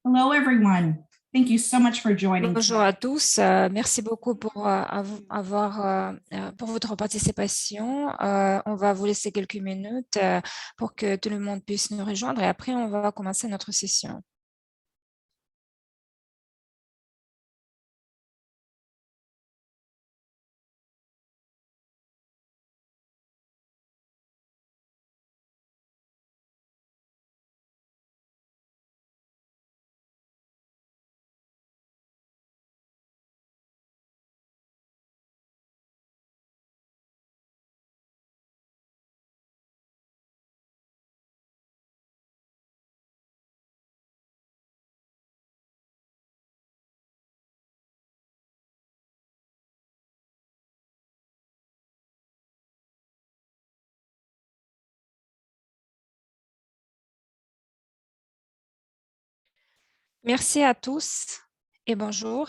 Hello, everyone. Thank you so much for joining. Bonjour à tous. Merci beaucoup pour pour votre participation. On va vous laisser quelques minutes pour que tout le monde puisse nous rejoindre et après on va commencer notre session. Merci à tous et bonjour.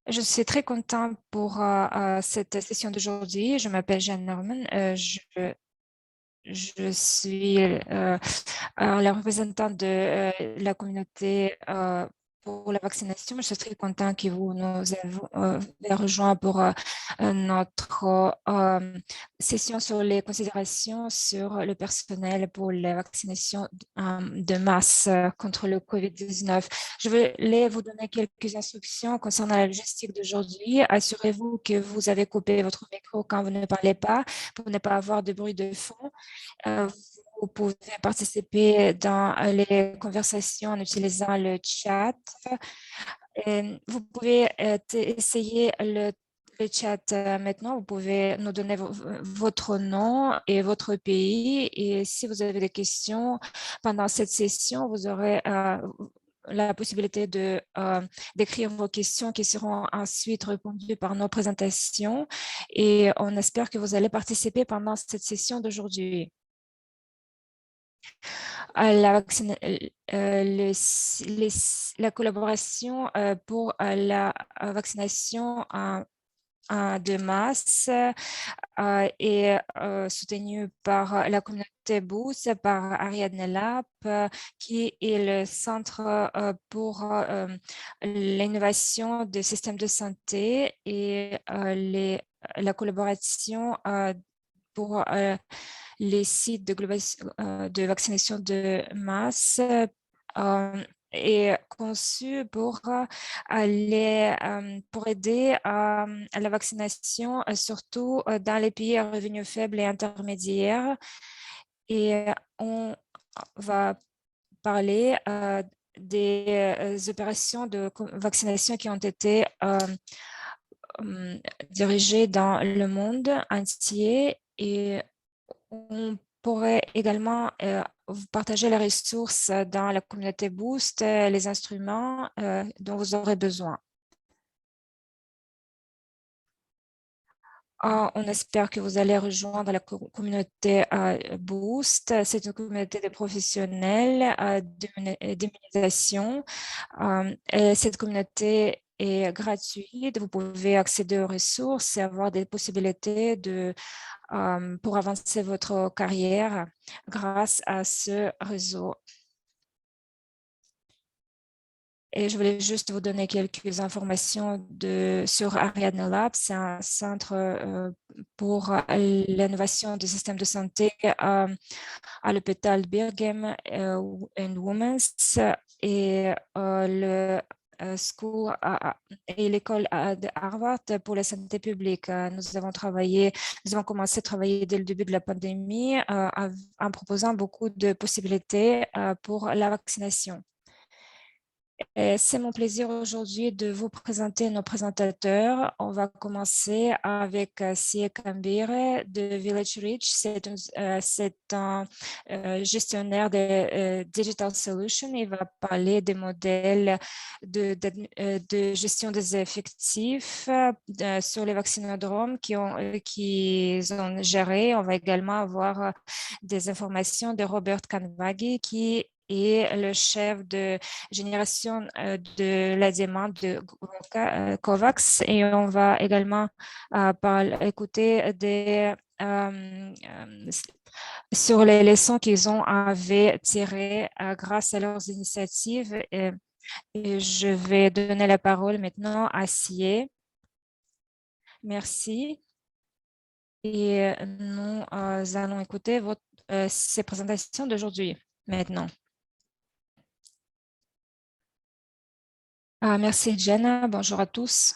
Je suis très contente pour cette session d'aujourd'hui. Je m'appelle Jeanne Norman. Je suis la représentante de la communauté pour la vaccination. Je suis très contente que vous nous avez rejoints pour notre session sur les considérations sur le personnel pour la vaccination de masse contre le COVID-19. Je vais vous donner quelques instructions concernant la logistique d'aujourd'hui. Assurez-vous que vous avez coupé votre micro quand vous ne parlez pas pour ne pas avoir de bruit de fond. Vous pouvez participer dans les conversations en utilisant le chat. Vous pouvez essayer le chat maintenant. Vous pouvez nous donner votre nom et votre pays. Et si vous avez des questions pendant cette session, vous aurez la possibilité d'écrire vos questions qui seront ensuite répondues par nos présentations. Et on espère que vous allez participer pendant cette session d'aujourd'hui. La collaboration pour la vaccination de masse est soutenue par la communauté Boost, par Ariadne Lab, qui est le centre pour l'innovation des systèmes de santé et la collaboration pour les sites de vaccination de masse est conçu pour aider à la vaccination, surtout dans les pays à revenus faibles et intermédiaires. Et on va parler des opérations de vaccination qui ont été dirigées dans le monde entier, et on pourrait également vous partager les ressources dans la communauté Boost, les instruments dont vous aurez besoin. On espère que vous allez rejoindre la communauté Boost. C'est une communauté de professionnels d'immunisation. Cette communauté est gratuite. Vous pouvez accéder aux ressources et avoir des possibilités pour avancer votre carrière grâce à ce réseau. Et je voulais juste vous donner quelques informations sur Ariadne Lab. C'est un centre pour l'innovation du système de santé à l'hôpital Brigham and Women's et le School et l'école de Harvard pour la santé publique. Nous avons commencé à travailler dès le début de la pandémie en proposant beaucoup de possibilités pour la vaccination. C'est mon plaisir aujourd'hui de vous présenter nos présentateurs. On va commencer avec Sie Kambire de Village Reach. C'est un gestionnaire de Digital Solutions. Il va parler des modèles de gestion des effectifs sur les vaccinodromes qu'ils ont gérés. On va également avoir des informations de Robert Kanvagi, qui est le chef de génération de la demande de COVAX, et on va également écouter sur les leçons qu'ils avaient tirées grâce à leurs initiatives Et je vais donner la parole maintenant à Sie. Merci. Et nous allons écouter ces présentations d'aujourd'hui maintenant. Merci Jenna, bonjour à tous.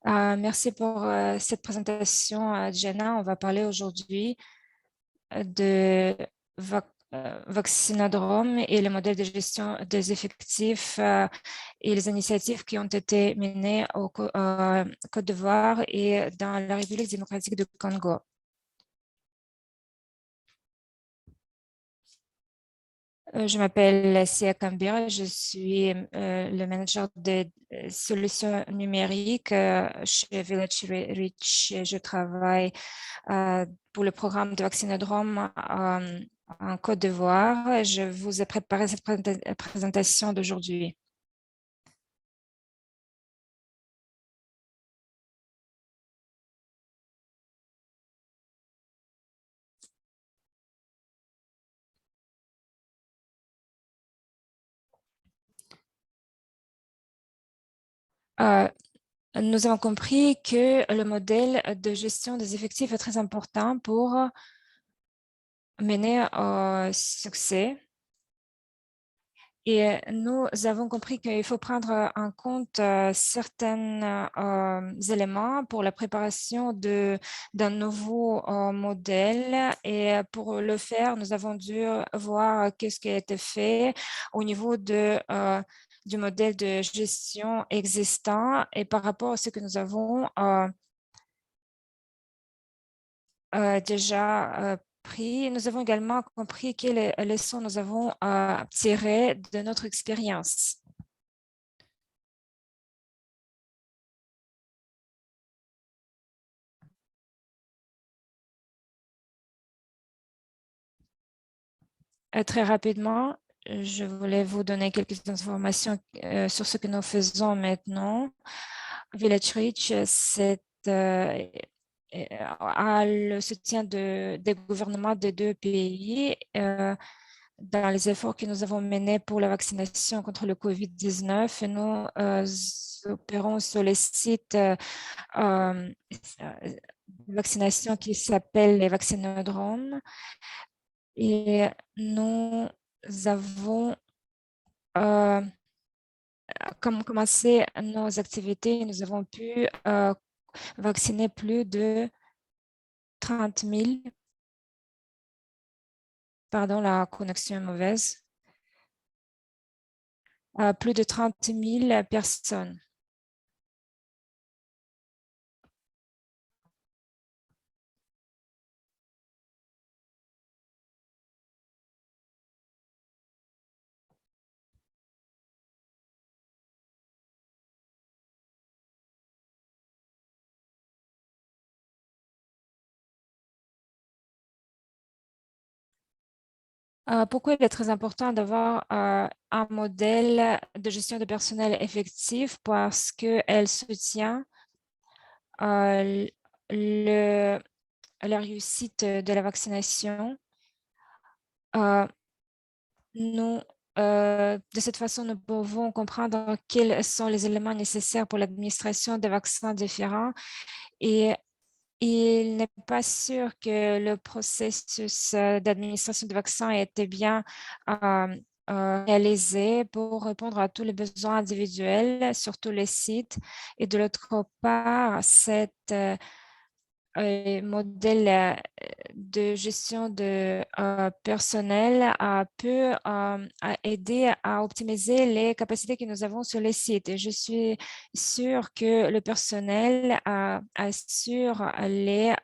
Merci pour cette présentation, Jenna. On va parler aujourd'hui de Vaccinodrome et le modèle de gestion des effectifs et les initiatives qui ont été menées au Côte d'Ivoire et dans la République démocratique du Congo. Je m'appelle Sia Kambira, je suis le manager des solutions numériques chez Village Reach. Je travaille pour le programme de Vaccinodrome en Côte d'Ivoire. Je vous ai préparé cette présentation d'aujourd'hui. Nous avons compris que le modèle de gestion des effectifs est très important pour mener au succès. Et nous avons compris qu'il faut prendre en compte certains éléments pour la préparation d'un nouveau modèle. Et pour le faire, nous avons dû voir qu'est-ce qui a été fait au niveau du modèle de gestion existant et par rapport à ce que nous avons déjà pris. Nous avons également compris quelles leçons nous avons tirées de notre expérience. Très rapidement, je voulais vous donner quelques informations sur ce que nous faisons maintenant. Village Reach, a le soutien des gouvernements des deux pays dans les efforts que nous avons menés pour la vaccination contre le COVID-19. Et nous opérons sur les sites de vaccination qui s'appellent les vaccinodromes. Et nous avons commencé nos activités. Nous avons pu vacciner plus de 30 000. Pardon, la connexion est mauvaise. Plus de 30 000 personnes. Pourquoi il est très important d'avoir un modèle de gestion de personnel effectif? Parce qu'elle soutient la réussite de la vaccination. De cette façon, nous pouvons comprendre quels sont les éléments nécessaires pour l'administration des vaccins différents et il n'est pas sûr que le processus d'administration des vaccins ait été bien réalisé pour répondre à tous les besoins individuels sur tous les sites. Et de l'autre part, cette modèle de gestion de personnel peut aider à optimiser les capacités que nous avons sur les sites. Et je suis sûre que le personnel assure les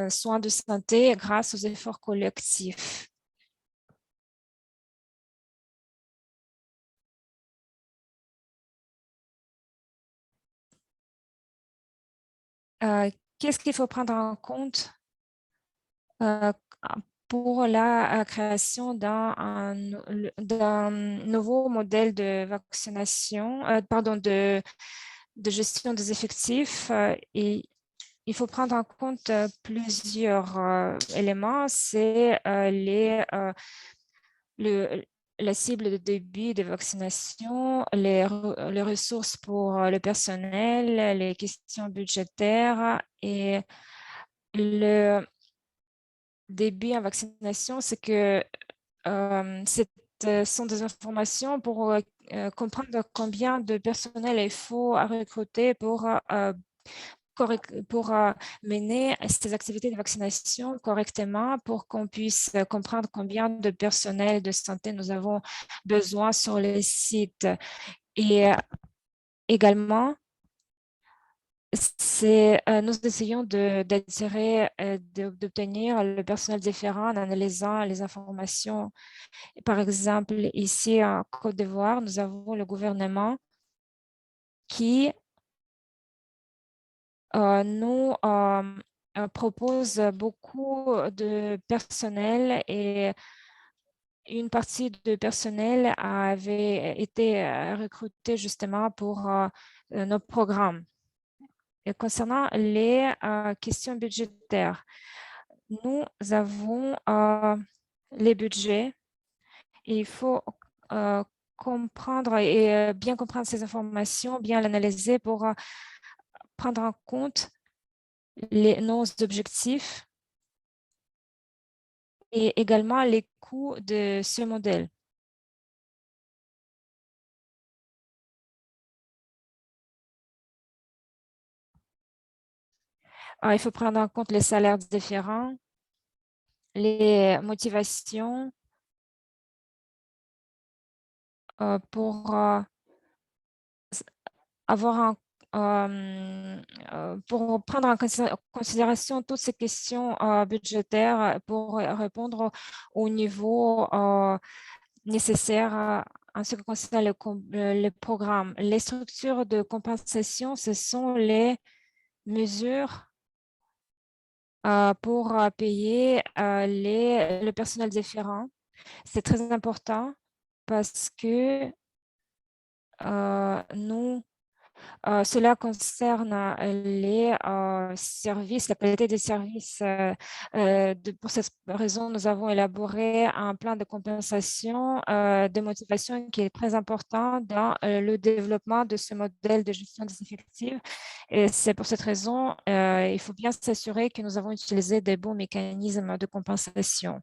soins de santé grâce aux efforts collectifs. Qu'est-ce qu'il faut prendre en compte pour la création d'un nouveau modèle de vaccination, de gestion des effectifs? Et il faut prendre en compte plusieurs éléments. C'est la cible de début de vaccination, les ressources pour le personnel, les questions budgétaires et le début en vaccination, c'est que ce sont des informations pour comprendre combien de personnel il faut recruter pour mener ces activités de vaccination correctement pour qu'on puisse comprendre combien de personnel de santé nous avons besoin sur les sites. Et également, nous essayons d'obtenir le personnel différent en analysant les informations. Par exemple, ici en Côte d'Ivoire, nous avons le gouvernement qui nous propose beaucoup de personnel et une partie de personnel avait été recruté justement pour nos programmes. Et concernant les questions budgétaires, nous avons les budgets et il faut comprendre et bien comprendre ces informations, bien l'analyser pour prendre en compte nos objectifs et également les coûts de ce modèle. Il faut prendre en compte les salaires différents, les motivations pour pour prendre en considération toutes ces questions budgétaires pour répondre au niveau nécessaire en ce qui concerne le programme. Les structures de compensation, ce sont les mesures pour payer le personnel différent. C'est très important parce que cela concerne les services, la qualité des services. Pour cette raison, nous avons élaboré un plan de compensation de motivation qui est très important dans le développement de ce modèle de gestion des effectifs. Et c'est pour cette raison, il faut bien s'assurer que nous avons utilisé des bons mécanismes de compensation.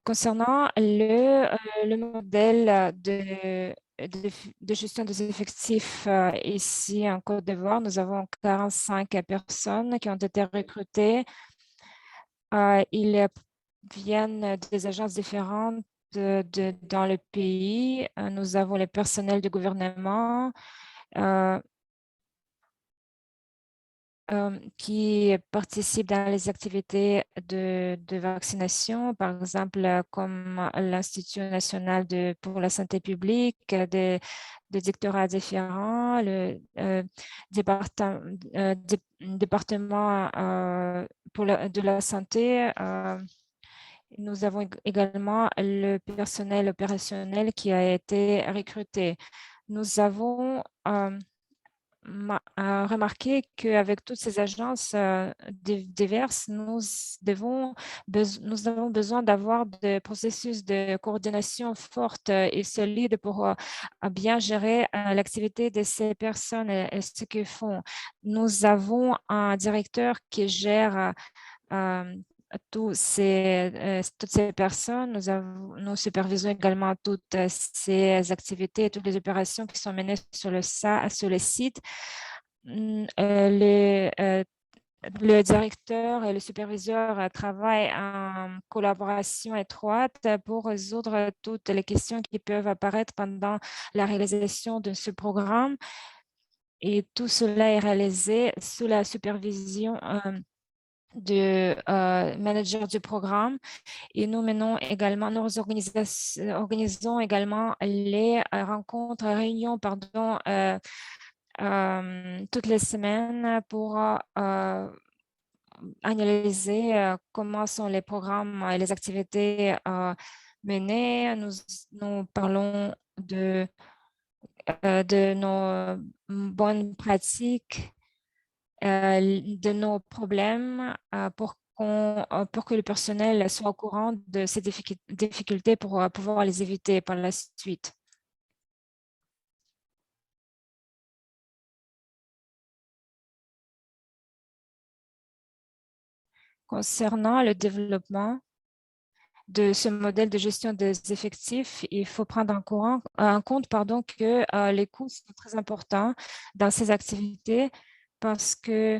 Concernant le modèle de gestion des effectifs ici en Côte d'Ivoire, nous avons 45 personnes qui ont été recrutées. Ils viennent des agences différentes dans le pays. Nous avons les personnels du gouvernement, qui participent dans les activités de vaccination, par exemple, comme l'Institut national pour la santé publique, des directorats différents, le département de la santé. Nous avons également le personnel opérationnel qui a été recruté. Nous avons remarqué qu'avec toutes ces agences diverses, nous avons besoin d'avoir des processus de coordination fortes et solides pour bien gérer l'activité de ces personnes et ce qu'ils font. Nous avons un directeur qui gère toutes ces personnes. Nous supervisons également toutes ces activités et toutes les opérations qui sont menées sur le site. Le directeur et le superviseur travaillent en collaboration étroite pour résoudre toutes les questions qui peuvent apparaître pendant la réalisation de ce programme. Et tout cela est réalisé sous la supervision du manager du programme. Et nous organisons également les rencontres, réunions, pardon, toutes les semaines pour analyser comment sont les programmes et les activités menées. Nous parlons de de nos bonnes pratiques, de nos problèmes pour que le personnel soit au courant de ces difficultés pour pouvoir les éviter par la suite. Concernant le développement de ce modèle de gestion des effectifs, il faut prendre en compte que les coûts sont très importants dans ces activités parce que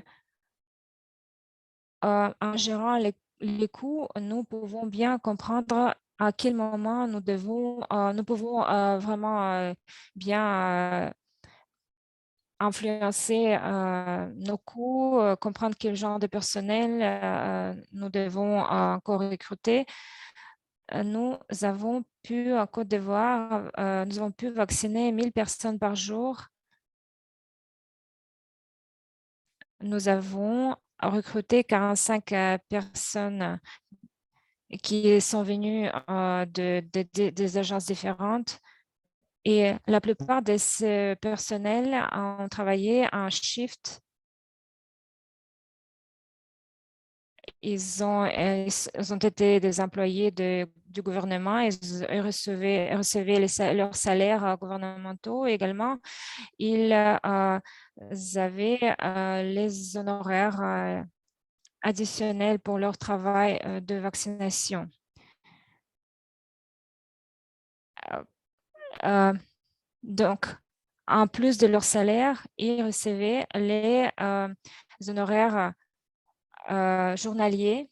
en gérant les coûts, nous pouvons bien comprendre à quel moment nous pouvons vraiment bien influencer nos coûts, comprendre quel genre de personnel nous devons encore recruter. Nous avons pu en Côte d'Ivoire, nous avons pu vacciner 1000 personnes par jour. Nous avons recruté 45 personnes qui sont venues des agences différentes. Et la plupart de ces personnels ont travaillé en shift. Ils ont été des employés du gouvernement. Ils recevaient leurs salaires gouvernementaux également. Ils avaient les honoraires additionnels pour leur travail de vaccination. Donc, en plus de leur salaire, ils recevaient les honoraires journaliers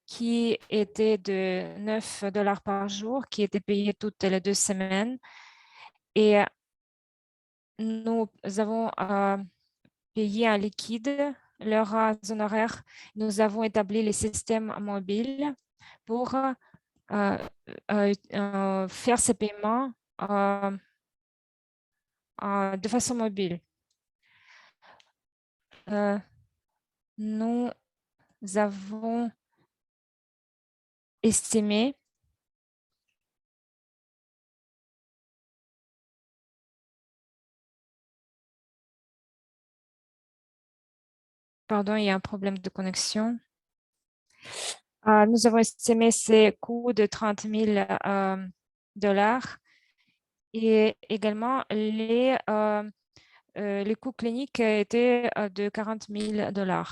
qui étaient de 9 $ par jour, qui étaient payés toutes les 2 semaines. Et nous avons payé en liquide leurs honoraires. Nous avons établi les systèmes mobiles pour faire ces paiements de façon mobile. Nous avons estimé Pardon, il y a un problème de connexion. Nous avons estimé ces coûts de 30 000 $ et également les coûts cliniques étaient de 40 000 $.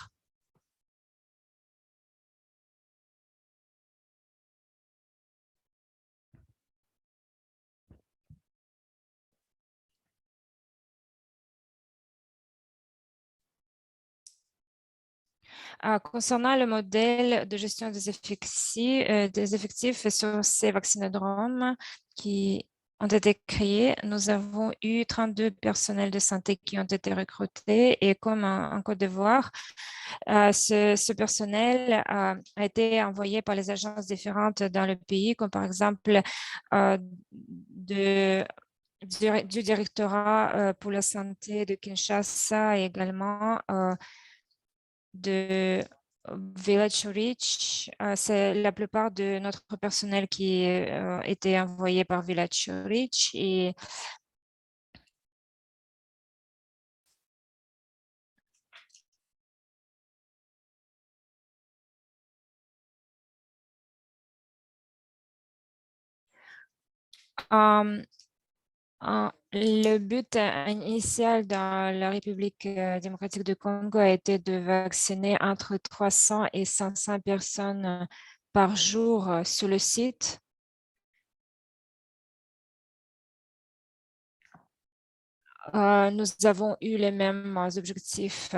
Concernant le modèle de gestion des effectifs sur ces vaccinodromes qui ont été créés, nous avons eu 32 personnels de santé qui ont été recrutés et comme en Côte d'Ivoire, ce personnel a été envoyé par les agences différentes dans le pays, comme par exemple du directorat pour la santé de Kinshasa et également de Village Reach. C'est la plupart de notre personnel qui était envoyé par Village Reach le but initial dans la République démocratique du Congo a été de vacciner entre 300 et 500 personnes par jour sur le site. Nous avons eu les mêmes objectifs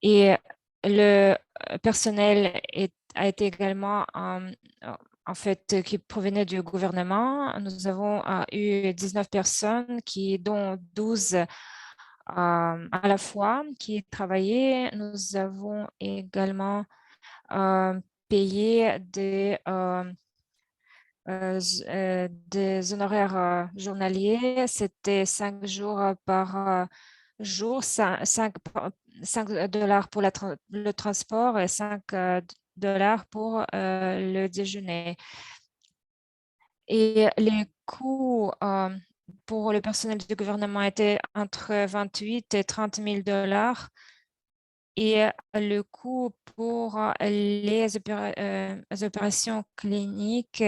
et le personnel a été également en fait, qui provenaient du gouvernement. Nous avons eu 19 personnes, dont 12 à la fois, qui travaillaient. Nous avons également payé des honoraires journaliers. C'était 5 jours par jour, 5 $ pour le transport et 5 $ pour le déjeuner. Et les coûts pour le personnel du gouvernement étaient entre 28 et 30 000 $. Et le coût pour les opérations cliniques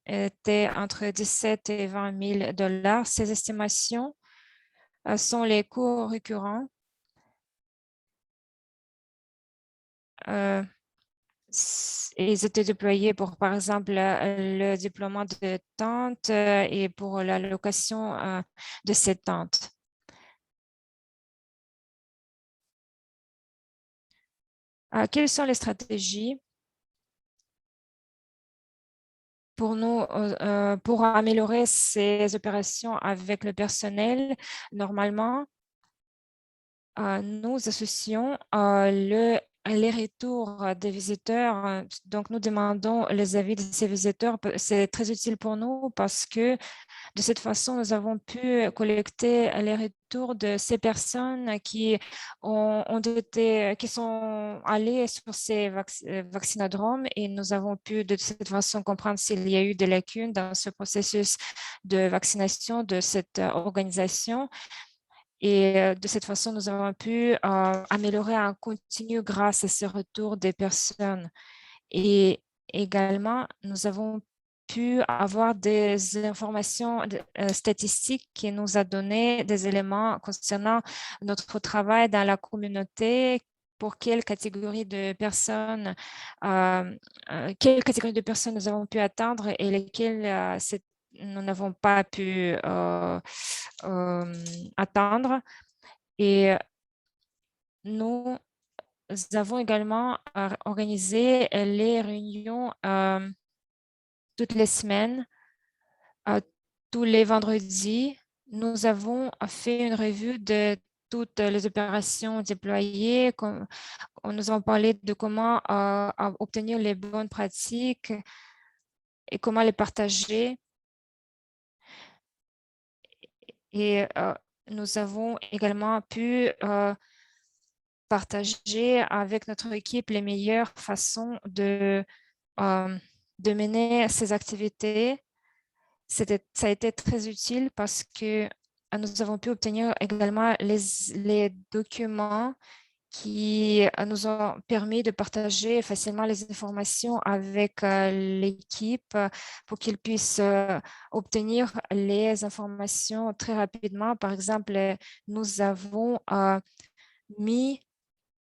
était entre 17 et 20 000 $. Ces estimations sont les coûts récurrents. Ils étaient déployés pour, par exemple, le déploiement de tentes et pour la location de ces tentes. Quelles sont les stratégies pour nous, pour améliorer ces opérations avec le personnel? Normalement, nous associons les retours des visiteurs. Donc, nous demandons les avis de ces visiteurs. C'est très utile pour nous parce que de cette façon, nous avons pu collecter les retours de ces personnes qui qui sont allées sur ces vaccinodromes, et nous avons pu de cette façon comprendre s'il y a eu des lacunes dans ce processus de vaccination de cette organisation. Et de cette façon, nous avons pu améliorer en continu grâce à ce retour des personnes. Et également, nous avons pu avoir des informations statistiques qui nous a donné des éléments concernant notre travail dans la communauté, pour quelle catégorie de personnes, nous avons pu atteindre et lesquelles nous n'avons pas pu atteindre. Et nous avons également organisé les réunions toutes les semaines, tous les vendredis. Nous avons fait une revue de toutes les opérations déployées. Nous avons parlé de comment obtenir les bonnes pratiques et comment les partager. Et nous avons également pu partager avec notre équipe les meilleures façons de mener ces activités. Ça a été très utile parce que nous avons pu obtenir également les documents qui nous ont permis de partager facilement les informations avec l'équipe pour qu'ils puissent obtenir les informations très rapidement. Par exemple, nous avons mis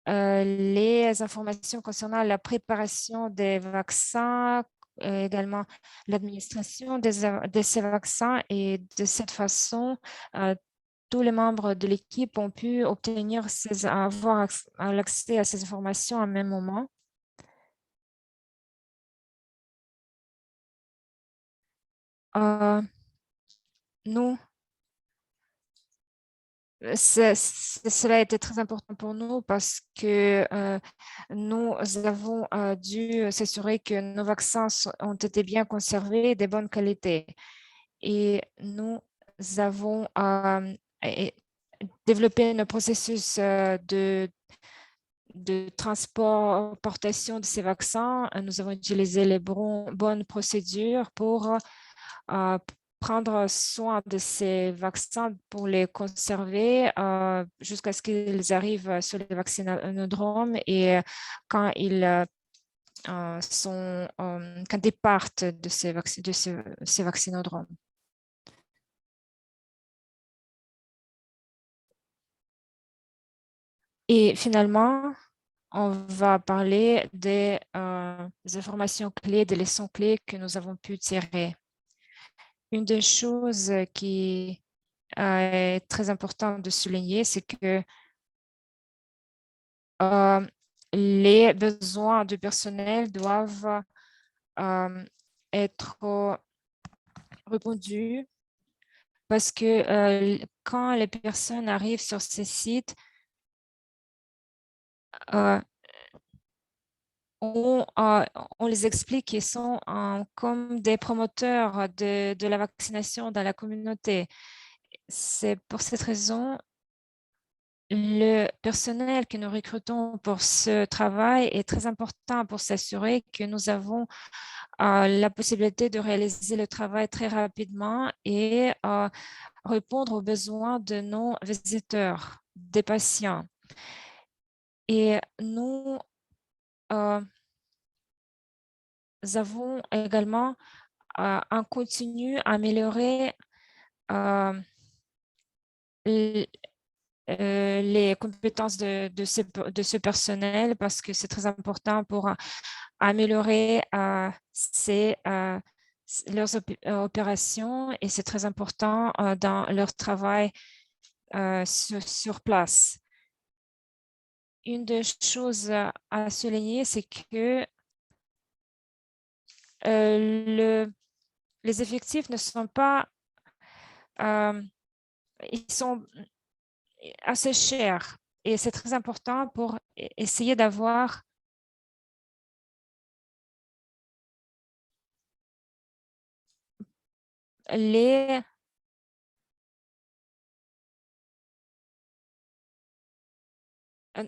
les informations concernant la préparation des vaccins, également l'administration de ces vaccins, et de cette façon, tous les membres de l'équipe ont pu avoir l'accès à ces informations à même moment. Nous, cela a été très important pour nous parce que nous avons dû s'assurer que nos vaccins ont été bien conservés et de bonne qualité. Et nous avons développé un processus de transportation de ces vaccins. Nous avons utilisé les bonnes procédures pour prendre soin de ces vaccins, pour les conserver jusqu'à ce qu'ils arrivent sur les vaccinodromes, et quand ils quand ils partent de ces vaccinodromes. Et finalement, on va parler des informations clés, des leçons clés que nous avons pu tirer. Une des choses qui est très importante de souligner, c'est que les besoins du personnel doivent être répondus, parce que quand les personnes arrivent sur ces sites, on les explique qu'ils sont comme des promoteurs de la vaccination dans la communauté. C'est pour cette raison Le personnel que nous recrutons pour ce travail est très important pour s'assurer que nous avons la possibilité de réaliser le travail très rapidement et répondre aux besoins de nos visiteurs, des patients. Et nous avons également en continu amélioré les compétences de ce personnel parce que c'est très important pour améliorer leurs opérations et c'est très important dans leur travail sur place. Une des choses à souligner, c'est que les effectifs ne sont pas, ils sont assez chers et c'est très important pour essayer d'avoir les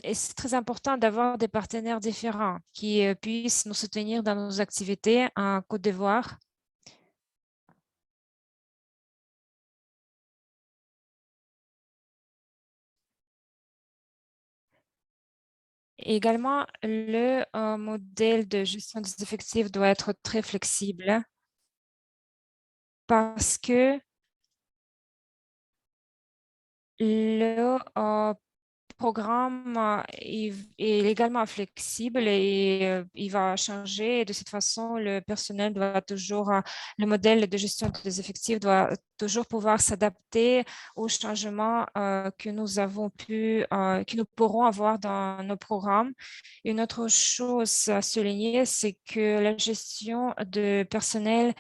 et c'est très important d'avoir des partenaires différents qui puissent nous soutenir dans nos activités en Côte d'Ivoire. Également, le modèle de gestion des effectifs doit être très flexible parce que le programme est également flexible et il va changer. De cette façon, le personnel doit toujours, le modèle de gestion des effectifs doit toujours pouvoir s'adapter aux changements que nous avons que nous pourrons avoir dans nos programmes. Une autre chose à souligner, c'est que la gestion de personnel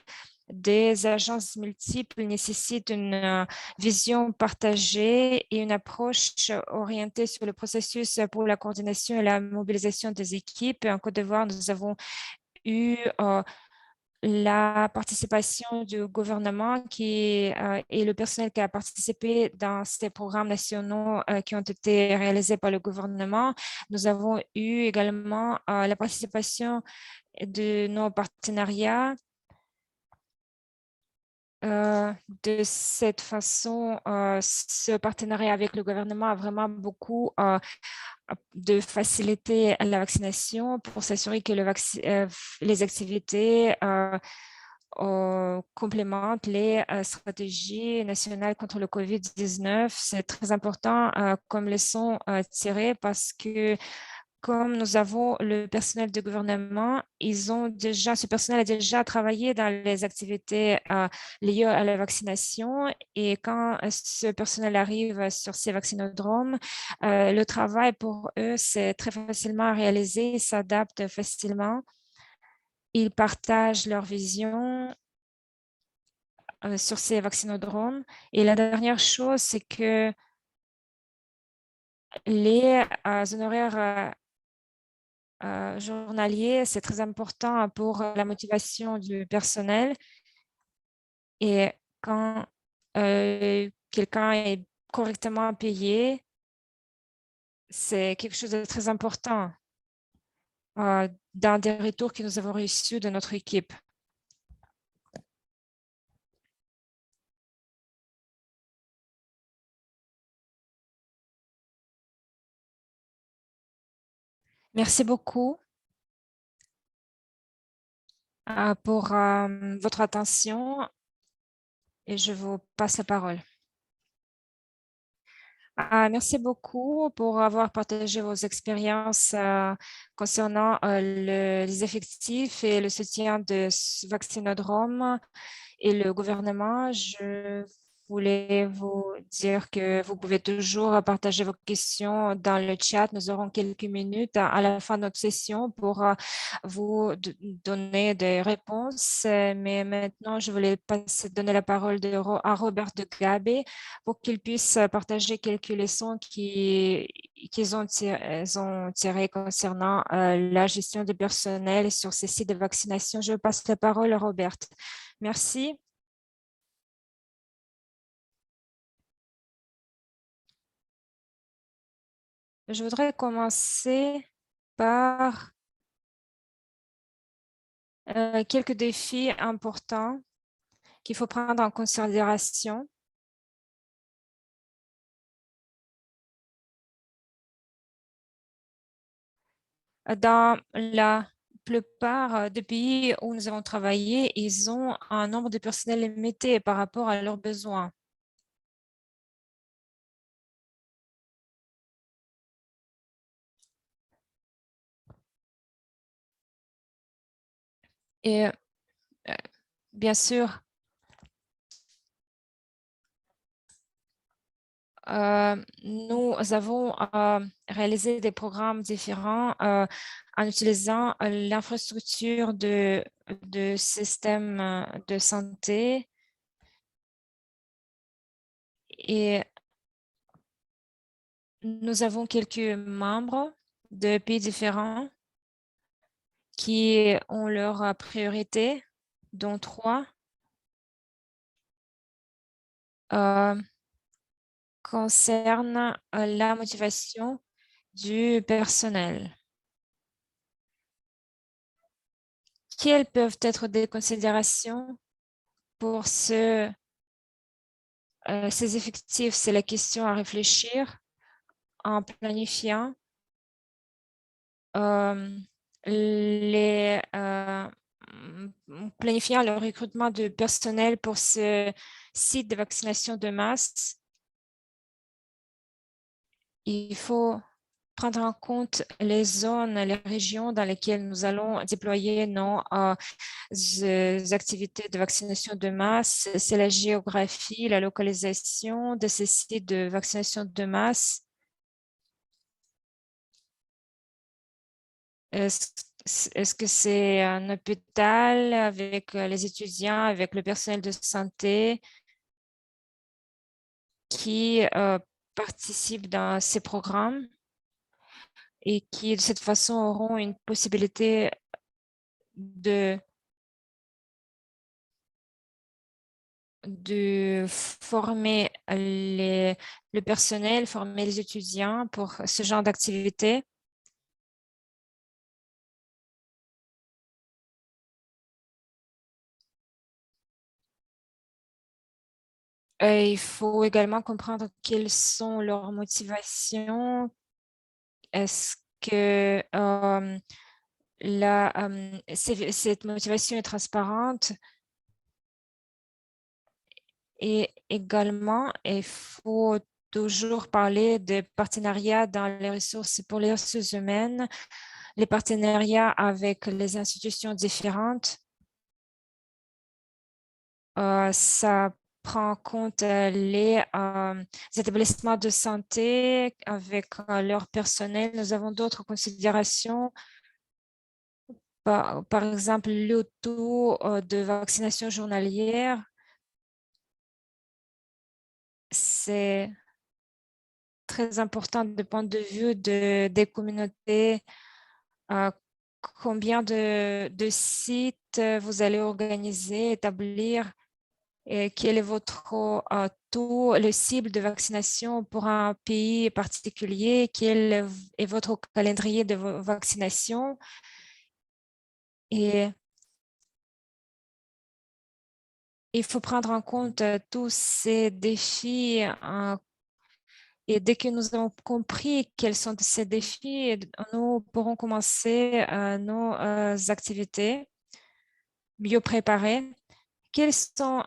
des agences multiples nécessitent une vision partagée et une approche orientée sur le processus pour la coordination et la mobilisation des équipes. En Côte d'Ivoire, nous avons eu la participation du gouvernement et le personnel qui a participé dans ces programmes nationaux qui ont été réalisés par le gouvernement. Nous avons eu également la participation de nos partenariats. De cette façon, ce partenariat avec le gouvernement a vraiment beaucoup de faciliter la vaccination pour s'assurer que les activités complémentent les stratégies nationales contre le COVID-19. C'est très important comme leçon tirée parce que comme nous avons le personnel de gouvernement, ce personnel a déjà travaillé dans les activités liées à la vaccination et quand ce personnel arrive sur ces vaccinodromes, le travail pour eux, c'est très facilement réalisé, ils s'adaptent facilement, ils partagent leur vision sur ces vaccinodromes. Et la dernière chose, c'est que les honoraires journalier, c'est très important pour la motivation du personnel et quand quelqu'un est correctement payé, c'est quelque chose de très important dans des retours que nous avons reçus de notre équipe. Merci beaucoup pour votre attention et je vous passe la parole. Merci beaucoup pour avoir partagé vos expériences concernant les effectifs et le soutien de Vaccinodrome et le gouvernement. Je voulais vous dire que vous pouvez toujours partager vos questions dans le chat. Nous aurons quelques minutes à la fin de notre session pour vous donner des réponses. Mais maintenant, je voulais donner la parole à Robert de Gabe pour qu'il puisse partager quelques leçons qu'ils ont tirées concernant la gestion du personnel sur ces sites de vaccination. Je passe la parole à Robert. Merci. Je voudrais commencer par quelques défis importants qu'il faut prendre en considération. Dans la plupart des pays où nous avons travaillé, ils ont un nombre de personnel limité par rapport à leurs besoins. Et bien sûr, nous avons réalisé des programmes différents en utilisant l'infrastructure de systèmes de santé et nous avons quelques membres de pays différents qui ont leurs priorités, dont 3 concernent la motivation du personnel. Quelles peuvent être des considérations pour ces effectifs? C'est la question à réfléchir en planifiant planifiant le recrutement de personnel pour ce site de vaccination de masse. Il faut prendre en compte les zones, les régions dans lesquelles nous allons déployer nos activités de vaccination de masse. C'est la géographie, la localisation de ces sites de vaccination de masse. Est-ce que c'est un hôpital avec les étudiants, avec le personnel de santé qui participent dans ces programmes et qui, de cette façon, auront une possibilité de former le personnel, former les étudiants pour ce genre d'activité. Il faut également comprendre quelles sont leurs motivations. Est-ce que cette motivation est transparente? Et également, il faut toujours parler de partenariats dans les ressources pour les ressources humaines, les partenariats avec les institutions différentes. Ça prend en compte les établissements de santé avec leur personnel. Nous avons d'autres considérations. Par exemple, le taux de vaccination journalière. C'est très important du point de vue des communautés. Combien de sites vous allez organiser, établir, et quel est votre taux, le cible de vaccination pour un pays particulier, quel est votre calendrier de vaccination. Et il faut prendre en compte tous ces défis et dès que nous avons compris quels sont ces défis, nous pourrons commencer nos activités mieux préparées. Quelles sont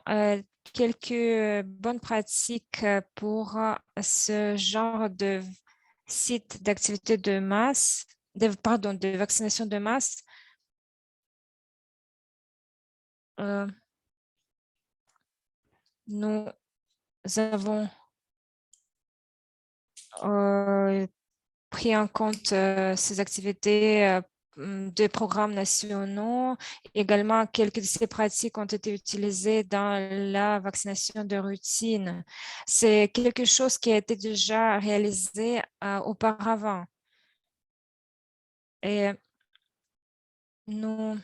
quelques bonnes pratiques pour ce genre de site d'activité de masse, de vaccination de masse? Nous avons pris en compte ces activités de programmes nationaux. Également, quelques de ces pratiques ont été utilisées dans la vaccination de routine. C'est quelque chose qui a été déjà réalisé auparavant. Et nous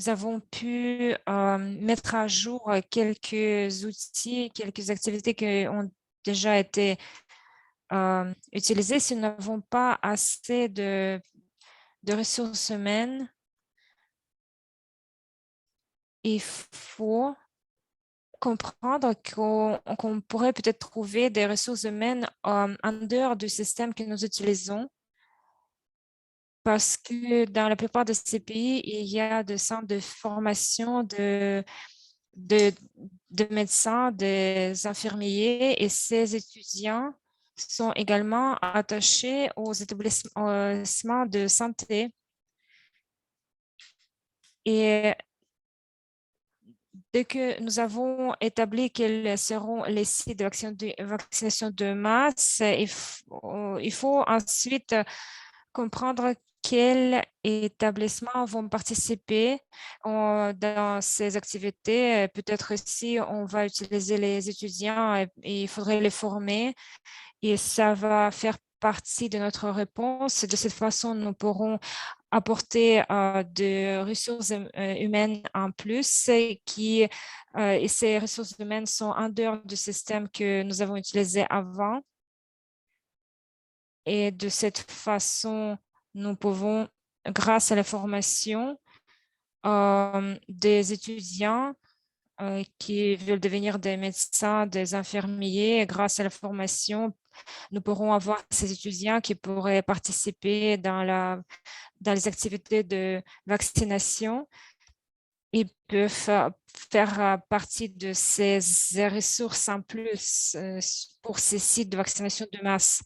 avons pu mettre à jour quelques outils, quelques activités qui ont déjà été utiliser si nous n'avons pas assez de ressources humaines. Il faut comprendre qu'on pourrait peut-être trouver des ressources humaines en dehors du système que nous utilisons, parce que dans la plupart de ces pays, il y a des centres de formation de médecins, des infirmiers, et ces étudiants sont également attachés aux établissements de santé. Et dès que nous avons établi quels seront les sites de vaccination de masse, il faut ensuite comprendre quels établissements vont participer dans ces activités. Peut-être aussi, on va utiliser les étudiants et il faudrait les former, et ça va faire partie de notre réponse. De cette façon, nous pourrons apporter des ressources humaines en plus et ces ressources humaines sont en dehors du système que nous avons utilisé avant. Et de cette façon, nous pouvons, grâce à la formation des étudiants qui veulent devenir des médecins, des infirmiers, grâce à la formation, nous pourrons avoir ces étudiants qui pourraient participer dans les activités de vaccination. Ils peuvent faire partie de ces ressources en plus pour ces sites de vaccination de masse.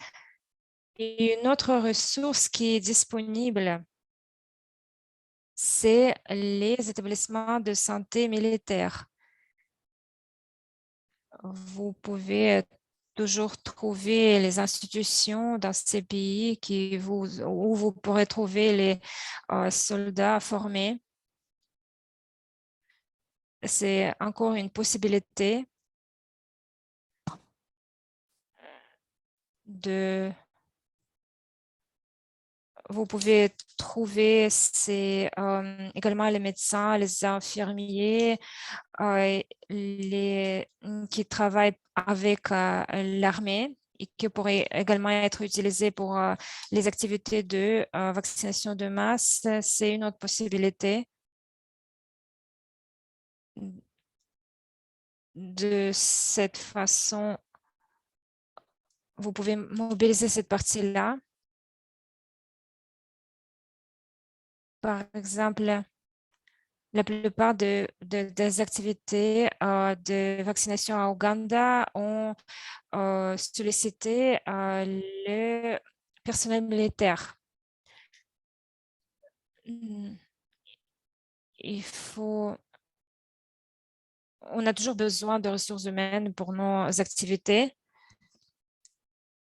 Et une autre ressource qui est disponible, c'est les établissements de santé militaires. Vous pouvez toujours trouver les institutions dans ces pays où vous pourrez trouver les soldats formés. C'est encore une possibilité vous pouvez trouver également les médecins, les infirmiers, qui travaillent avec l'armée et qui pourraient également être utilisés pour les activités de vaccination de masse. C'est une autre possibilité. De cette façon, vous pouvez mobiliser cette partie-là. Par exemple, la plupart des activités de vaccination à Ouganda ont sollicité le personnel militaire. On a toujours besoin de ressources humaines pour nos activités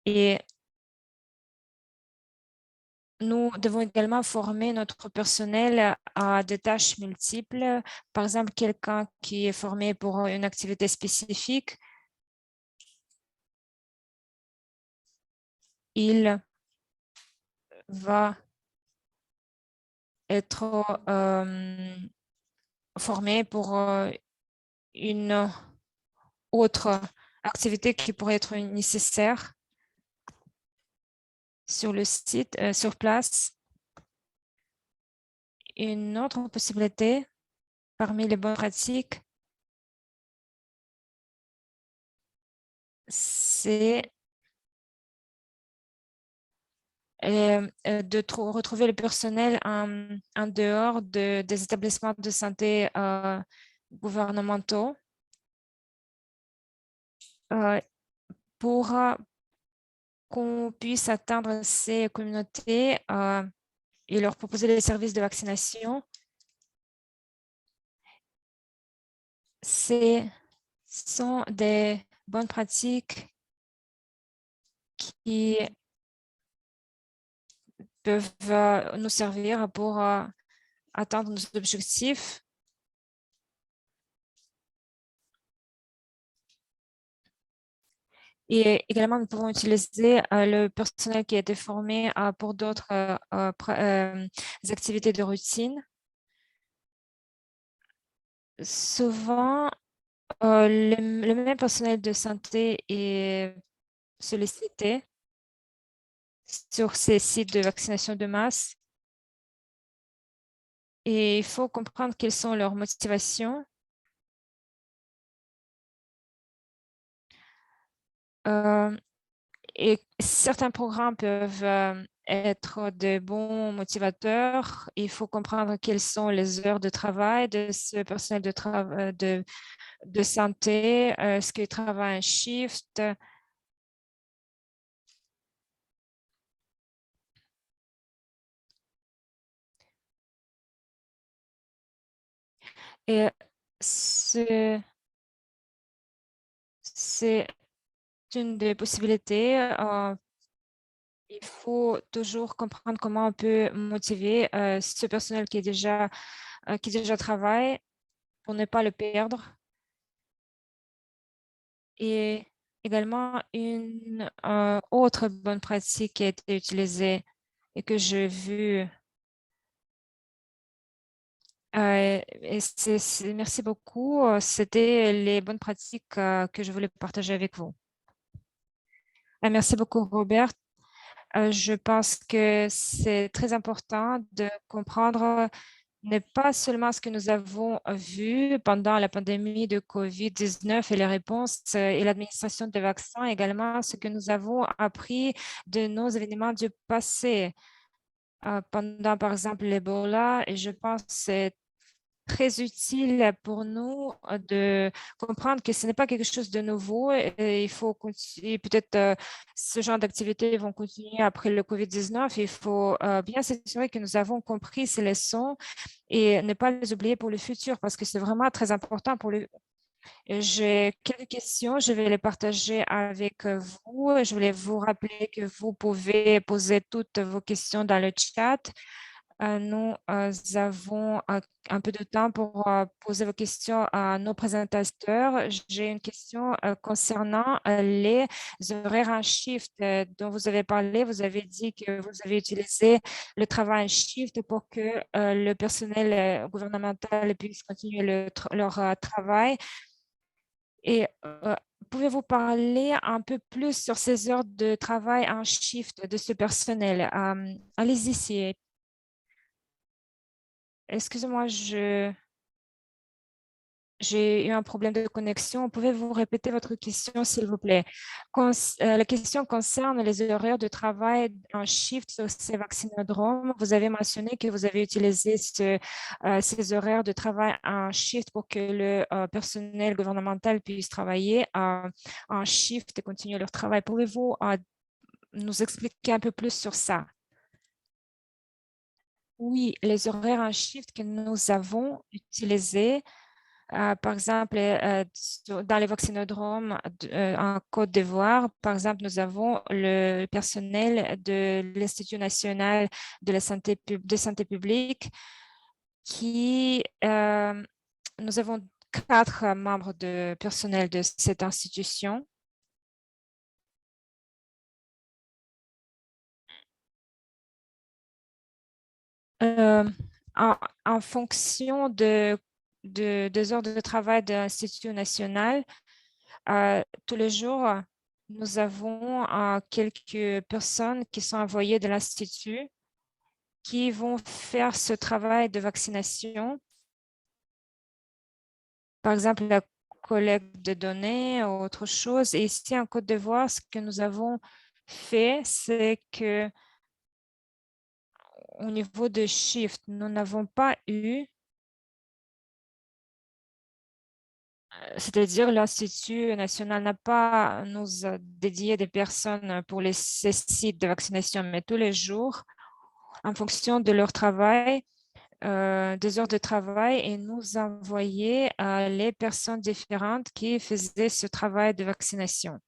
et nous devons également former notre personnel à des tâches multiples. Par exemple, quelqu'un qui est formé pour une activité spécifique, il va être formé pour une autre activité qui pourrait être nécessaire sur le site, sur place. Une autre possibilité parmi les bonnes pratiques, c'est de retrouver le personnel en dehors des établissements de santé gouvernementaux pour qu'on puisse atteindre ces communautés et leur proposer les services de vaccination. Ce sont des bonnes pratiques qui peuvent nous servir pour atteindre nos objectifs. Et également, nous pouvons utiliser le personnel qui a été formé pour d'autres activités de routine. Souvent, le même personnel de santé est sollicité sur ces sites de vaccination de masse. Et il faut comprendre quelles sont leurs motivations. Et certains programmes peuvent être de bons motivateurs. Il faut comprendre quelles sont les heures de travail de ce personnel de santé. Est-ce qu'il travaille un shift? Et c'est une des possibilités. Il faut toujours comprendre comment on peut motiver ce personnel qui déjà travaille pour ne pas le perdre. Et également, une autre bonne pratique qui a été utilisée et que j'ai vue, et merci beaucoup, c'était les bonnes pratiques que je voulais partager avec vous. Merci beaucoup, Robert. Je pense que c'est très important de comprendre n'est pas seulement ce que nous avons vu pendant la pandémie de COVID-19 et les réponses et l'administration des vaccins, également ce que nous avons appris de nos événements du passé pendant, par exemple, l'Ebola. Et je pense que c'est très utile pour nous de comprendre que ce n'est pas quelque chose de nouveau et il faut continuer. Peut-être ce genre d'activités vont continuer après le COVID-19. Il faut bien s'assurer que nous avons compris ces leçons et ne pas les oublier pour le futur parce que c'est vraiment très important pour le. J'ai quelques questions, je vais les partager avec vous. Je voulais vous rappeler que vous pouvez poser toutes vos questions dans le chat. Nous avons un peu de temps pour poser vos questions à nos présentateurs. J'ai une question concernant les horaires en shift dont vous avez parlé. Vous avez dit que vous avez utilisé le travail en shift pour que le personnel gouvernemental puisse continuer leur travail. Et pouvez-vous parler un peu plus sur ces heures de travail en shift de ce personnel? Allez-y, excusez-moi, j'ai eu un problème de connexion. Pouvez-vous répéter votre question, s'il vous plaît? La question concerne les horaires de travail en shift sur ces vaccinodromes. Vous avez mentionné que vous avez utilisé ces horaires de travail en shift pour que le personnel gouvernemental puisse travailler en shift et continuer leur travail. Pouvez-vous nous expliquer un peu plus sur ça? Oui, les horaires en shift que nous avons utilisés. Par exemple, dans les vaccinodromes en Côte d'Ivoire, par exemple, nous avons le personnel de l'Institut national de la santé publique qui, nous avons 4 membres de personnel de cette institution. En fonction des heures de travail de l'Institut national, tous les jours, nous avons quelques personnes qui sont envoyées de l'Institut qui vont faire ce travail de vaccination. Par exemple, la collecte de données ou autre chose. Et ici, en Côte d'Ivoire, ce que nous avons fait, c'est que au niveau de shift, nous n'avons pas eu, c'est-à-dire l'Institut national n'a pas nous a dédié des personnes pour ces sites de vaccination, mais tous les jours, en fonction de leur travail, des heures de travail, et nous envoyer les personnes différentes qui faisaient ce travail de vaccination.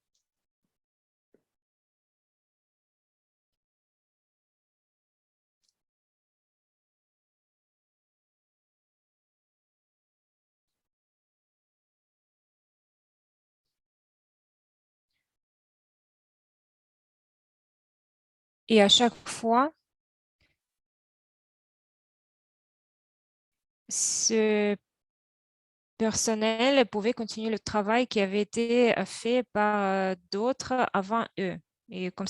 Et à chaque fois, ce personnel pouvait continuer le travail qui avait été fait par d'autres avant eux. Et comme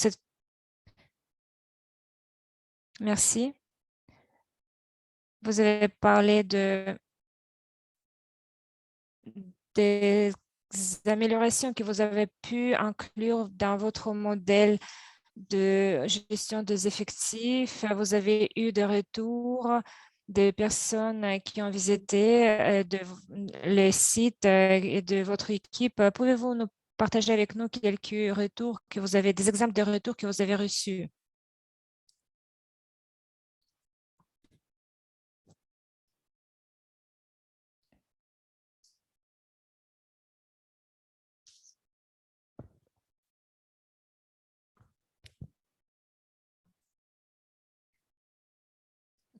Merci. Vous avez parlé des améliorations que vous avez pu inclure dans votre modèle de gestion des effectifs. Vous avez eu des retours des personnes qui ont visité les sites et de votre équipe. Pouvez-vous nous partager avec nous quelques retours que vous avez, des exemples de retours que vous avez reçus?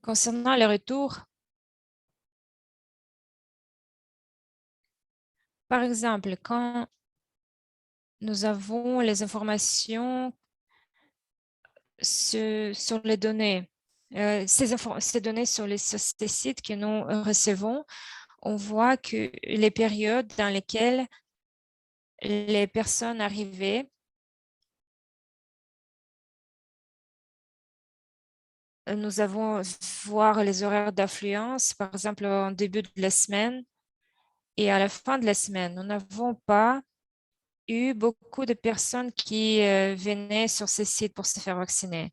Concernant les retours, par exemple, quand nous avons les informations sur les données, ces données sur ces sites que nous recevons, on voit que les périodes dans lesquelles les personnes arrivaient, nous avons voir les horaires d'affluence, par exemple, en début de la semaine et à la fin de la semaine. Nous n'avons pas eu beaucoup de personnes qui venaient sur ces sites pour se faire vacciner.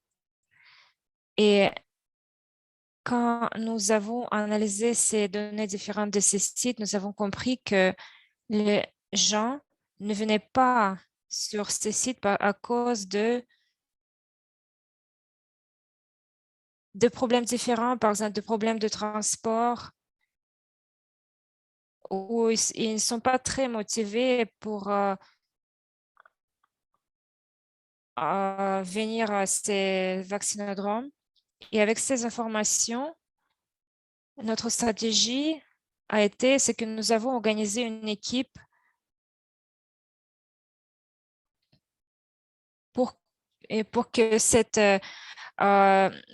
Et quand nous avons analysé ces données différentes de ces sites, nous avons compris que les gens ne venaient pas sur ces sites à cause de problèmes différents, par exemple, de problèmes de transport, où ils ne sont pas très motivés pour venir à ces vaccinodromes. Et avec ces informations, notre stratégie a été, c'est que nous avons organisé une équipe pour que cette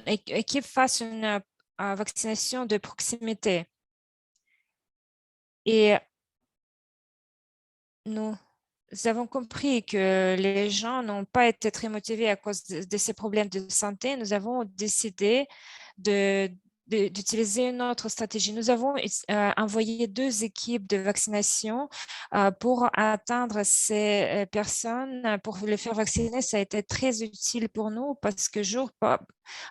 équipe fasse une vaccination de proximité. Et nous avons compris que les gens n'ont pas été très motivés à cause de ces problèmes de santé. Nous avons décidé d'utiliser une autre stratégie. Nous avons envoyé 2 équipes de vaccination pour atteindre ces personnes, pour les faire vacciner. Ça a été très utile pour nous parce que jour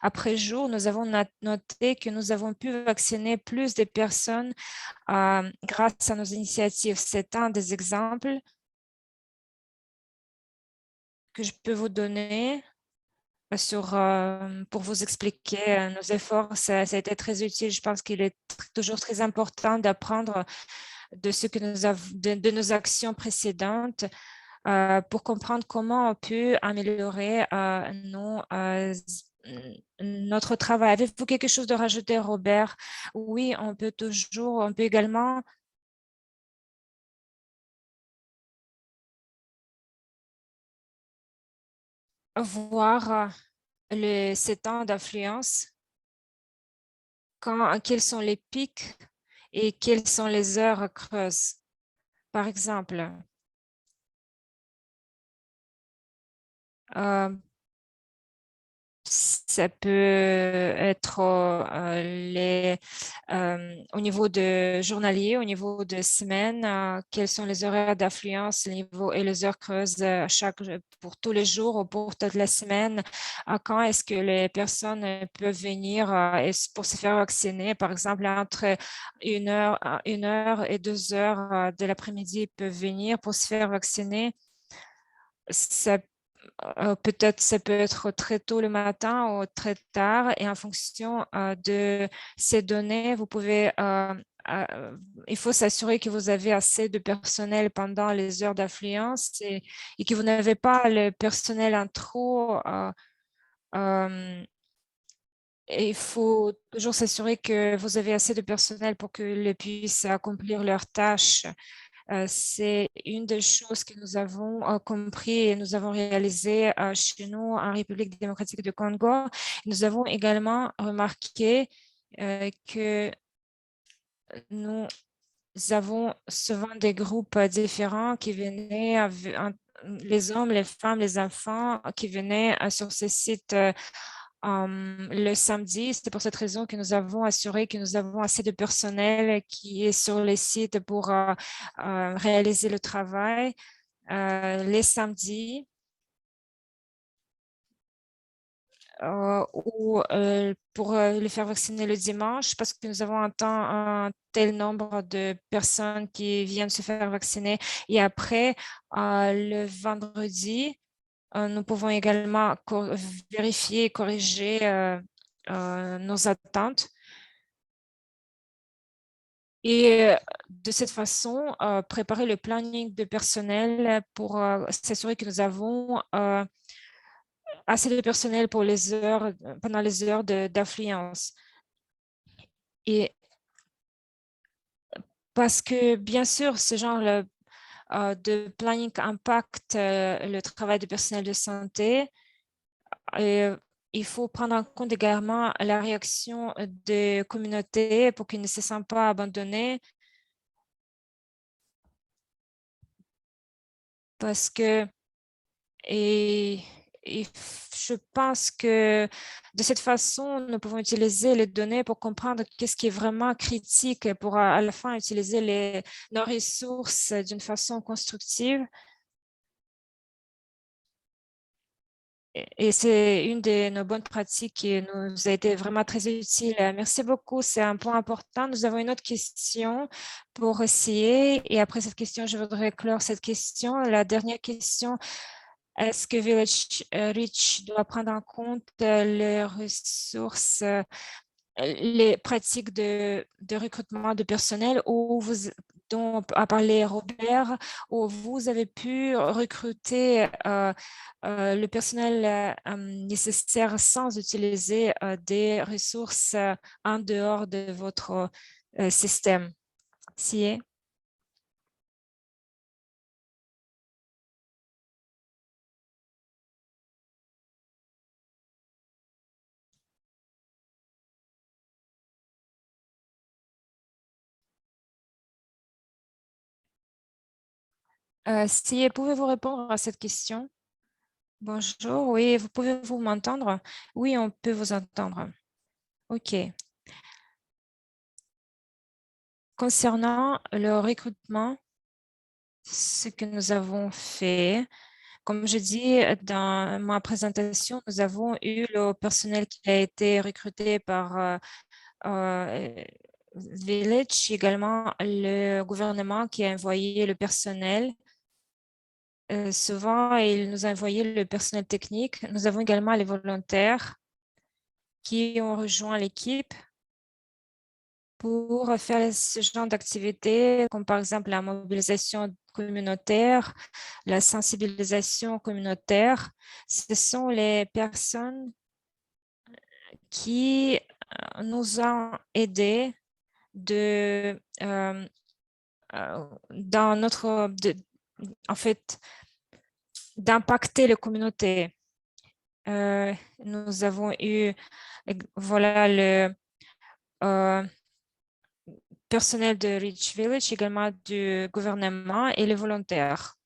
après jour, nous avons noté que nous avons pu vacciner plus de personnes grâce à nos initiatives. C'est un des exemples que je peux vous donner pour vous expliquer nos efforts. Ça a été très utile. Je pense qu'il est toujours très important d'apprendre de ce que nous avons, de nos actions précédentes pour comprendre comment on peut améliorer notre travail. Avez-vous quelque chose de rajouter, Robert? Oui, on peut également voir ces temps d'affluence, quels sont les pics et quelles sont les heures creuses. Par exemple, ça peut être au niveau de journalier, au niveau de semaine, quels sont les horaires d'affluence et les heures creuses pour tous les jours ou pour toute la semaine. Quand est-ce que les personnes peuvent venir pour se faire vacciner? Par exemple, entre 1 heure et 2 heures de l'après-midi, ils peuvent venir pour se faire vacciner. Peut-être ça peut être très tôt le matin ou très tard et en fonction de ces données, vous pouvez, il faut s'assurer que vous avez assez de personnel pendant les heures d'affluence et que vous n'avez pas le personnel en trop. Et il faut toujours s'assurer que vous avez assez de personnel pour qu'ils puissent accomplir leurs tâches. C'est une des choses que nous avons compris et nous avons réalisé chez nous en République démocratique du Congo. Nous avons également remarqué que nous avons souvent des groupes différents qui venaient, les hommes, les femmes, les enfants qui venaient sur ces sites le samedi. C'est pour cette raison que nous avons assuré que nous avons assez de personnel qui est sur les sites pour réaliser le travail les samedis. Ou pour les faire vacciner le dimanche parce que nous avons un tel nombre de personnes qui viennent se faire vacciner. Et après, le vendredi, nous pouvons également vérifier et corriger nos attentes. Et de cette façon, préparer le planning de personnel pour s'assurer que nous avons assez de personnel pour les heures, pendant les heures d'affluence. Et parce que, bien sûr, ce genre de planning impacte le travail du personnel de santé. Et il faut prendre en compte également la réaction des communautés pour qu'ils ne se sentent pas abandonnés. Parce que et je pense que de cette façon, nous pouvons utiliser les données pour comprendre qu'est-ce qui est vraiment critique pour à la fin utiliser nos ressources d'une façon constructive. Et c'est une de nos bonnes pratiques qui nous a été vraiment très utile. Merci beaucoup, c'est un point important. Nous avons une autre question pour essayer. Et après cette question, je voudrais clore cette question. La dernière question, est-ce que Village Reach doit prendre en compte les ressources, les pratiques de recrutement de personnel dont a parlé Robert, où vous avez pu recruter le personnel nécessaire sans utiliser des ressources en dehors de votre système. Si pouvez-vous répondre à cette question? Bonjour, oui, pouvez-vous m'entendre? Oui, on peut vous entendre. OK. Concernant le recrutement, ce que nous avons fait, comme je dis dans ma présentation, nous avons eu le personnel qui a été recruté par Village, également le gouvernement qui a envoyé le personnel. Souvent, il nous a envoyé le personnel technique. Nous avons également les volontaires qui ont rejoint l'équipe pour faire ce genre d'activités, comme par exemple la mobilisation communautaire, la sensibilisation communautaire. Ce sont les personnes qui nous ont aidés dans en fait, d'impacter les communautés. Nous avons eu, voilà, le personnel de Rich Village, également du gouvernement et les volontaires.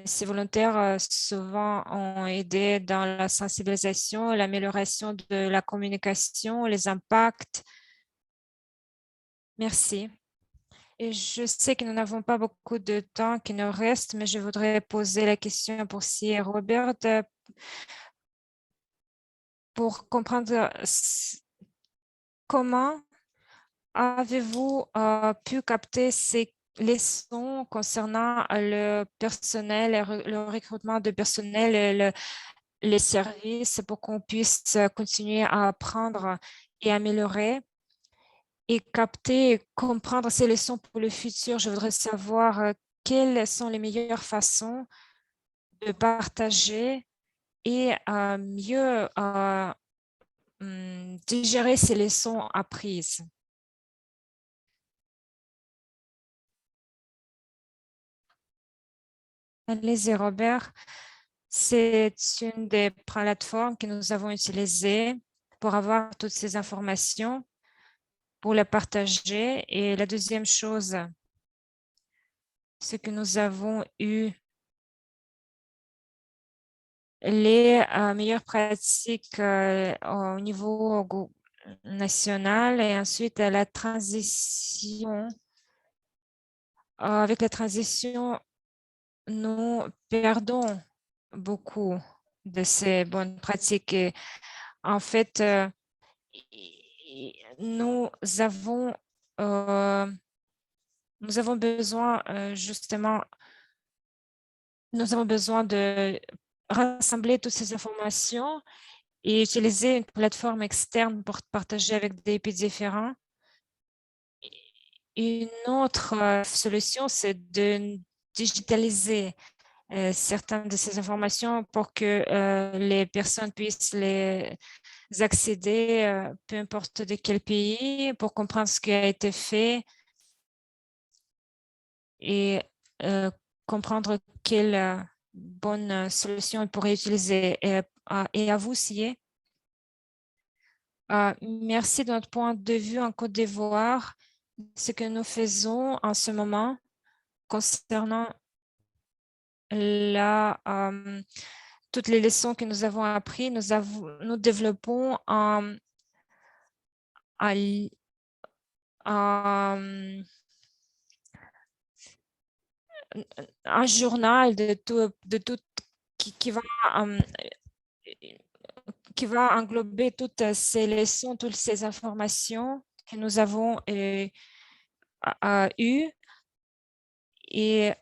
Ces volontaires souvent ont aidé dans la sensibilisation, l'amélioration de la communication, les impacts. Merci. Et je sais que nous n'avons pas beaucoup de temps qui nous reste, mais je voudrais poser la question pour si Robert, pour comprendre comment avez-vous pu capter ces leçons concernant le personnel, le recrutement de personnel et les services pour qu'on puisse continuer à apprendre et améliorer et capter et comprendre ces leçons pour le futur? Je voudrais savoir quelles sont les meilleures façons de partager et mieux digérer ces leçons apprises. Allez-y, Robert. C'est une des plateformes que nous avons utilisées pour avoir toutes ces informations, pour les partager. Et la deuxième chose, c'est que nous avons eu les meilleures pratiques au niveau national et ensuite la transition. Avec la transition, nous perdons beaucoup de ces bonnes pratiques. Et en fait, nous avons besoin justement, nous avons besoin de rassembler toutes ces informations et utiliser une plateforme externe pour partager avec des pays différents. Une autre solution, c'est de digitaliser certaines de ces informations pour que les personnes puissent les accéder, peu importe de quel pays, pour comprendre ce qui a été fait et comprendre quelle bonne solution ils pourraient utiliser. Et à vous, Sié. Merci de notre point de vue en Côte d'Ivoire. Ce que nous faisons en ce moment concernant toutes les leçons que nous avons apprises, nous développons un journal de tout qui va englober toutes ces leçons, toutes ces informations que nous avons eues, et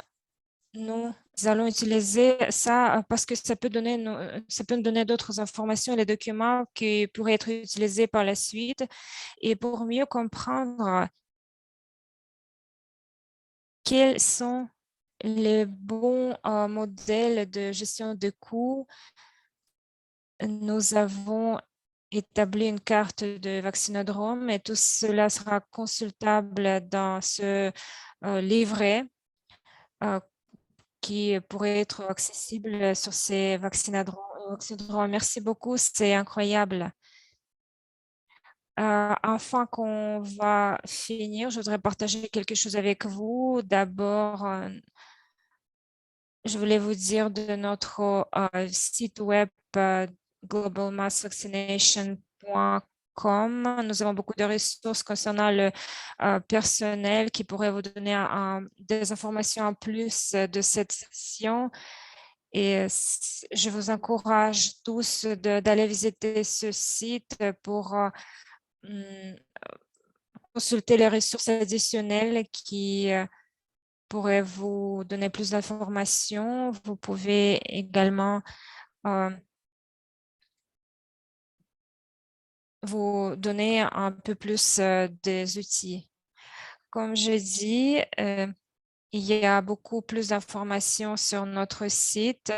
nous allons utiliser ça parce que ça peut nous donner d'autres informations et des documents qui pourraient être utilisés par la suite. Et pour mieux comprendre quels sont les bons modèles de gestion de coûts, nous avons établi une carte de vaccinodrome et tout cela sera consultable dans ce livret qui pourrait être accessible sur ces vaccinodromes. Merci beaucoup, c'est incroyable. Afin qu'on va finir, je voudrais partager quelque chose avec vous. D'abord, je voulais vous dire de notre site web globalmassvaccination.com. Nous avons beaucoup de ressources concernant le personnel qui pourraient vous donner des informations en plus de cette session. Et je vous encourage tous d'aller visiter ce site pour consulter les ressources additionnelles qui pourraient vous donner plus d'informations. Vous pouvez également vous donner un peu plus des outils. Comme je dis, il y a beaucoup plus d'informations sur notre site.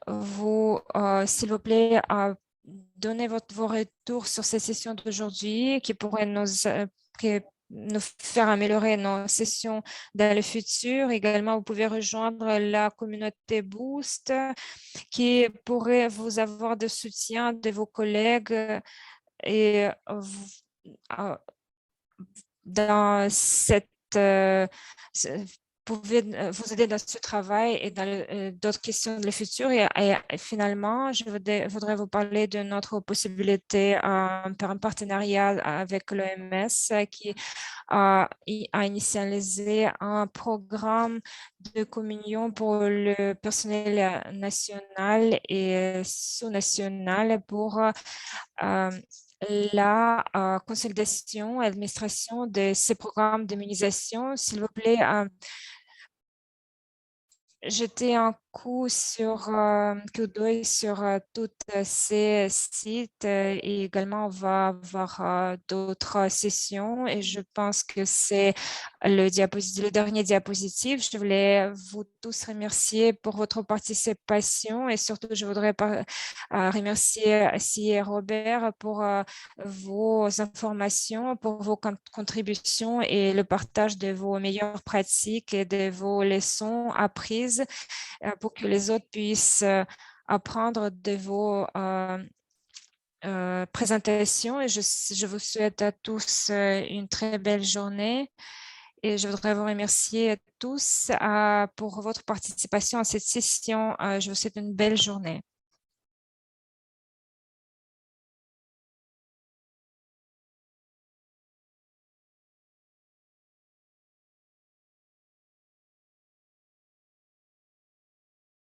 S'il vous plaît, donnez vos retours sur ces sessions d'aujourd'hui qui pourraient nous faire améliorer nos sessions dans le futur. Également, vous pouvez rejoindre la communauté Boost qui pourrait vous avoir de soutien de vos collègues et dans cette pouvez vous aider dans ce travail et dans d'autres questions de le futur. Et finalement, je voudrais vous parler de notre possibilité par un partenariat avec l'OMS qui a initialisé un programme de communion pour le personnel national et sous-national pour la consolidation et administration de ces programmes d'immunisation. S'il vous plaît, jetez un coup d'œil sur tous ces sites et également on va avoir d'autres sessions et je pense que c'est le dernier diapositive. Je voulais vous tous remercier pour votre participation et surtout je voudrais remercier et Robert pour vos informations, pour vos contributions et le partage de vos meilleures pratiques et de vos leçons apprises pour que les autres puissent apprendre de vos présentations. Et je vous souhaite à tous une très belle journée Et je voudrais vous remercier tous pour votre participation à cette session. Je vous souhaite une belle journée.